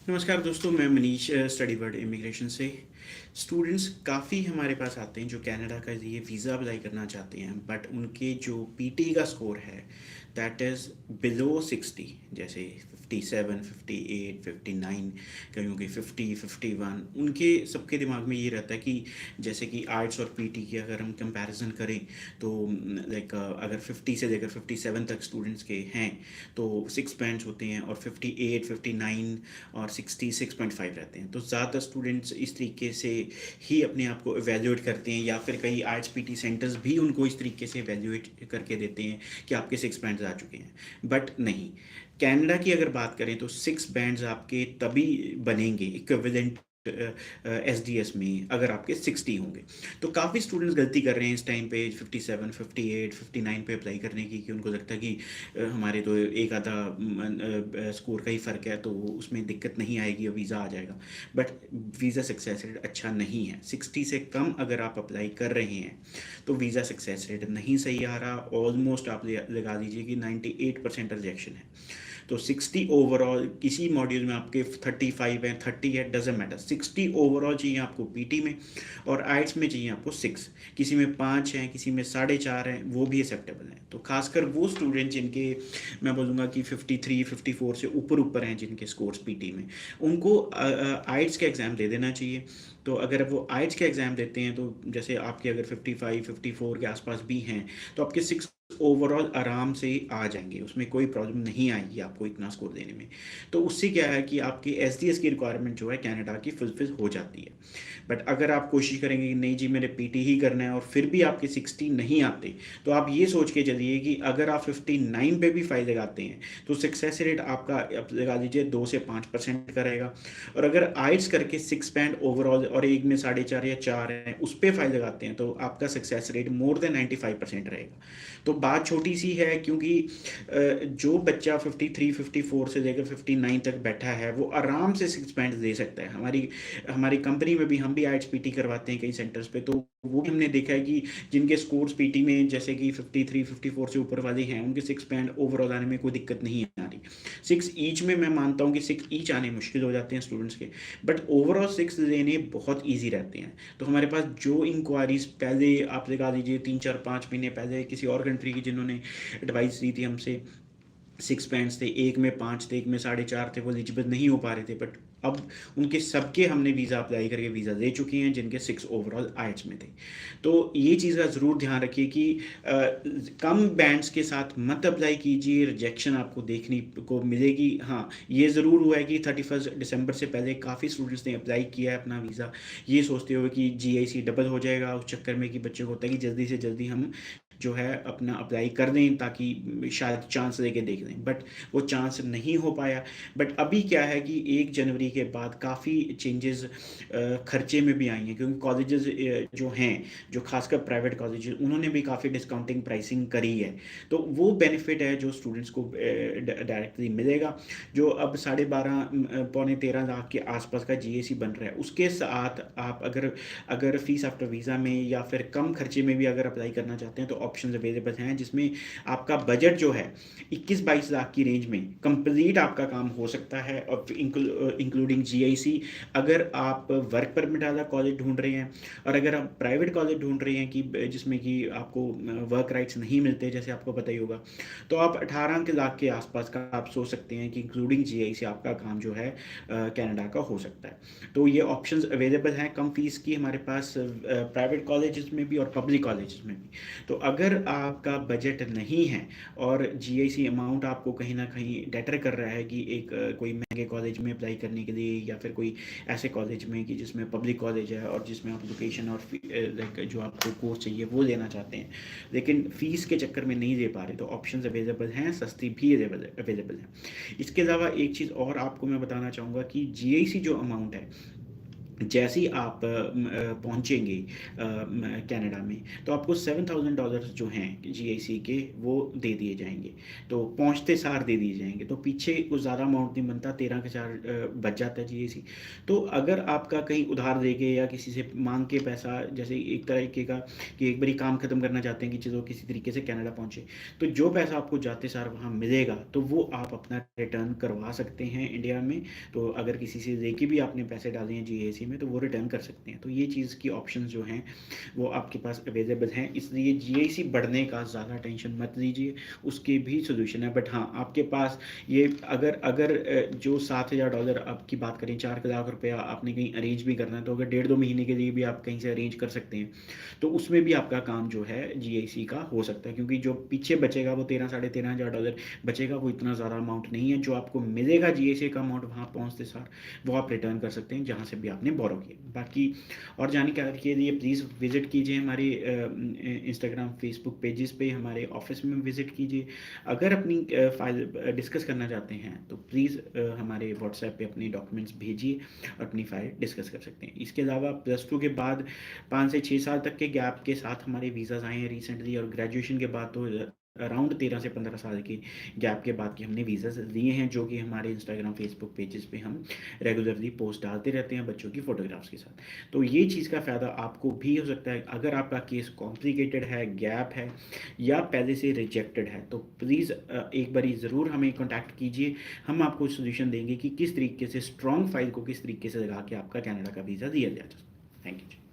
नमस्कार दोस्तों, मैं मनीष स्टडी वर्ल्ड इमिग्रेशन से। स्टूडेंट्स काफ़ी हमारे पास आते हैं जो कनाडा का लिए वीज़ा अप्लाई करना चाहते हैं, बट उनके जो पीटी का स्कोर है दैट इज़ बिलो 60। जैसे 57, 58, 59, कहीं की 50, 51। उनके सबके दिमाग में ये रहता है कि जैसे कि आर्ट्स और पीटी की अगर हम कंपैरिजन करें तो लाइक अगर 50 से लेकर 57 तक स्टूडेंट्स के हैं तो 6 बैंड्स होते हैं, और 58, 59 और 66.5 रहते हैं। तो ज़्यादा स्टूडेंट्स इस तरीके से ही अपने आप को एवेल्यूएट करते हैं, या फिर कई आर्ट्स पीटी सेंटर्स भी उनको इस तरीके से एवेल्यूएट करके देते हैं कि आपके 6 बैंड्स आ चुके हैं। बट नहीं, कनाडा की अगर बात करें तो 6 बैंड्स आपके तभी बनेंगे इक्विवेलेंट एस डी एस में अगर आपके 60 होंगे। तो काफ़ी स्टूडेंट्स गलती कर रहे हैं इस टाइम पे 57, 58, 59 पे अप्लाई करने की, कि उनको लगता है कि हमारे तो एक आधा स्कोर का ही फ़र्क है तो उसमें दिक्कत नहीं आएगी और वीज़ा आ जाएगा। बट वीज़ा सक्सेस रेट अच्छा नहीं है। 60 से कम अगर आप अप्लाई कर रहे हैं तो वीज़ा सक्सेस रेट नहीं सही आ रहा। ऑलमोस्ट आप लगा दीजिए कि 98% रिजेक्शन है। तो 60 ओवरऑल, किसी मॉड्यूल में आपके 35 है, 30 है, डजेंट मैटर, 60 ओवरऑल चाहिए आपको पीटी में, और आर्ट्स में चाहिए आपको 6। किसी में 5 हैं, किसी में 4.5 हैं, वो भी एक्सेप्टेबल हैं। तो खासकर वो स्टूडेंट जिनके, मैं बोलूँगा कि 53, 54 से ऊपर ऊपर हैं जिनके स्कोर्स पीटी में, उनको आइट्स का एग्ज़ाम दे देना चाहिए। तो अगर वो आइट्स के एग्ज़ाम देते हैं तो जैसे आपके अगर 55, 54 के आसपास भी हैं तो आपके 6 ओवरऑल आराम से आ जाएंगे, उसमें कोई प्रॉब्लम नहीं आएगी आपको इतना स्कोर देने में। तो उससे क्या है कि आपकी एस डी एस की रिक्वायरमेंट जो है कनाडा की फुलफिल हो जाती है। बट अगर आप कोशिश करेंगे कि नहीं जी मेरे पीटी ही करना है और फिर भी आपके 60 नहीं आते, तो आप ये सोच के चलिए कि अगर आप 59 पे भी फाइल लगाते हैं तो सक्सेस रेट आपका आप लगा लीजिए 2 से 5% का रहेगा। और अगर आइट्स करके 6 बैंड ओवरऑल और एक में 4.5 या 4 है उस पर फाइल लगाते हैं तो आपका सक्सेस रेट मोर देन 95% रहेगा। तो बात छोटी सी है, क्योंकि जो बच्चा 53, 54 से लेकर 59 तक बैठा है वो आराम से 6 बैंड दे सकता है। हमारी हमारी कंपनी में भी हम भी आइट्स पीटी करवाते हैं कई सेंटर्स पे, तो वो भी हमने देखा है कि जिनके स्कोर्स पीटी में जैसे कि 53, 54 से ऊपर वाले हैं उनके 6 बैंड ओवरऑल आने में कोई दिक्कत नहीं आ रही। 6 ईच में मैं मानता हूँ कि 6 ईच आने मुश्किल हो जाते हैं स्टूडेंट्स के, बट ओवरऑल 6 लेने बहुत ईजी रहते हैं। तो हमारे पास जो इंक्वायरीज पहले आप लगा लीजिए 3, 4, 5 महीने पहले किसी और कंट्री की जिन्होंने एडवाइस दी थी हमसे, 6 बैंड्स थे, एक में 5 थे, एक में 4.5 थे, वो एलिजिबल नहीं हो पा रहे थे, बट अब उनके सबके हमने वीज़ा अप्लाई करके वीज़ा दे चुके हैं जिनके 6 ओवरऑल आइट्स में थे। तो ये चीज़ का ज़रूर ध्यान रखिए कि कम बैंड्स के साथ मत अप्लाई कीजिए, रिजेक्शन आपको देखने को मिलेगी। हाँ, ये ज़रूर हुआ है कि 31 दिसंबर से पहले काफ़ी स्टूडेंट्स ने अप्लाई किया है अपना वीज़ा, ये सोचते हुए कि जीआईसी डबल हो जाएगा, उस चक्कर में कि बच्चों को होता है कि जल्दी से जल्दी हम जो है अपना अप्लाई कर दें ताकि शायद चांस लेके देख लें, बट वो चांस नहीं हो पाया। बट अभी क्या है कि 1 जनवरी के बाद काफ़ी चेंजेस खर्चे में भी आई हैं, क्योंकि कॉलेजेस जो हैं, जो खासकर प्राइवेट कॉलेजेस, उन्होंने भी काफ़ी डिस्काउंटिंग प्राइसिंग करी है। तो वो बेनिफिट है जो स्टूडेंट्स को डायरेक्टली मिलेगा। जो अब 12.5 पौने 13 लाख के आसपास का जीएसी बन रहा है, उसके साथ आप अगर अगर फीस आफ्टर वीज़ा में या फिर कम खर्चे में भी अगर अप्लाई करना चाहते हैं तो ऑप्शन अवेलेबल हैं, जिसमें आपका बजट जो है 21-22 लाख की रेंज में कंप्लीट आपका काम हो सकता है, और इंक्लूडिंग जीआईसी। अगर आप वर्क परमिट वाला कॉलेज ढूंढ रहे हैं, और अगर आप प्राइवेट कॉलेज ढूंढ रहे हैं कि जिसमें कि आपको वर्क राइट्स नहीं मिलते जैसे आपको पता ही होगा, तो आप 18 लाख के आसपास का आप सोच सकते हैं कि इंक्लूडिंग जीआईसी आपका काम जो है कनाडा का हो सकता है। तो ये ऑप्शंस अवेलेबल हैं कम फीस की हमारे पास, प्राइवेट कॉलेजेस में भी और पब्लिक कॉलेजेस में भी। तो अगर आपका बजट नहीं है और जीआईसी अमाउंट आपको कहीं ना कहीं डेटर कर रहा है कि एक कोई महंगे कॉलेज में अप्लाई करने के लिए, या फिर कोई ऐसे कॉलेज में कि जिसमें पब्लिक कॉलेज है और जिसमें आप लोकेशन और लाइक जो आपको कोर्स चाहिए वो लेना चाहते हैं, लेकिन फ़ीस के चक्कर में नहीं दे पा रहे, तो ऑप्शंस अवेलेबल हैं, सस्ती भी अवेलेबल हैं। इसके अलावा एक चीज़ और आपको मैं बताना चाहूँगा कि जीआईसी जो अमाउंट है जैसे ही आप पहुँचेंगे कनाडा में, तो आपको $7,000 जो हैं जीआईसी के, वो दे दिए जाएंगे। तो पहुँचते सार दे दिए जाएंगे, तो पीछे कुछ ज़्यादा अमाउंट नहीं बनता, 13 के 4 बच जाता है जीआईसी। तो अगर आपका कहीं उधार दे के या किसी से मांग के पैसा, जैसे एक तरीके का कि एक बारी काम ख़त्म करना चाहते हैं कि चलो किसी तरीके से कनाडा पहुँचे, तो जो पैसा आपको जाते सार वहाँ मिलेगा, तो वो आप अपना रिटर्न करवा सकते हैं इंडिया में। तो अगर किसी से लेके भी आपने पैसे डाले हैं जीएसी में, तो वो रिटर्न कर सकते हैं। तो ये चीज़ की ऑप्शंस जो हैं वो आपके पास अवेलेबल हैं, इसलिए जीएसी बढ़ने का ज़्यादा टेंशन मत लीजिए, उसके भी सोल्यूशन है। बट हाँ, आपके पास ये अगर अगर जो $7,000 आपकी बात करें, 4 लाख रुपया आपने कहीं अरेंज भी करना है, तो अगर 1.5-2 महीने के लिए भी आप कहीं से अरेंज कर सकते हैं, तो उसमें भी आपका काम जो है जीआईसी का हो सकता है, क्योंकि जो पीछे बचेगा वो 13-13,500 डॉलर बचेगा, वो इतना ज़्यादा अमाउंट नहीं है। जो आपको मिलेगा जीएसए का अमाउंट वहाँ पहुँचते सार, वो आप रिटर्न कर सकते हैं जहाँ से भी आपने बोरो किया। बाकी और जानकारी के लिए प्लीज़ विज़िट कीजिए हमारे इंस्टाग्राम फेसबुक पेजेस पे, हमारे ऑफिस में विज़िट कीजिए। अगर अपनी फाइल डिस्कस करना चाहते हैं, तो प्लीज़ हमारे व्हाट्सएप पे अपने डॉक्यूमेंट्स भेजिए और अपनी फाइल डिस्कस कर सकते हैं। इसके अलावा +2 के बाद 5 से 6 साल तक के गैप के साथ हमारे वीज़ाज़ आए हैं रिसेंटली, और ग्रेजुएशन के बाद तो अराउंड 13 से 15 साल के गैप के बाद के हमने वीज़ाज़ लिए हैं, जो कि हमारे इंस्टाग्राम फेसबुक पेजेस पे हम रेगुलरली पोस्ट डालते रहते हैं बच्चों की फ़ोटोग्राफ्स के साथ। तो ये चीज़ का फ़ायदा आपको भी हो सकता है। अगर आपका केस कॉम्प्लिकेटेड है, गैप है या पहले से रिजेक्टेड है, तो प्लीज़ एक बारी ज़रूर हमें कॉन्टैक्ट कीजिए। हम आपको सोल्यूशन देंगे कि किस तरीके से स्ट्रॉन्ग फाइल को किस तरीके से लगा के आपका कनाडा का वीज़ा दिया जाए। Thank you.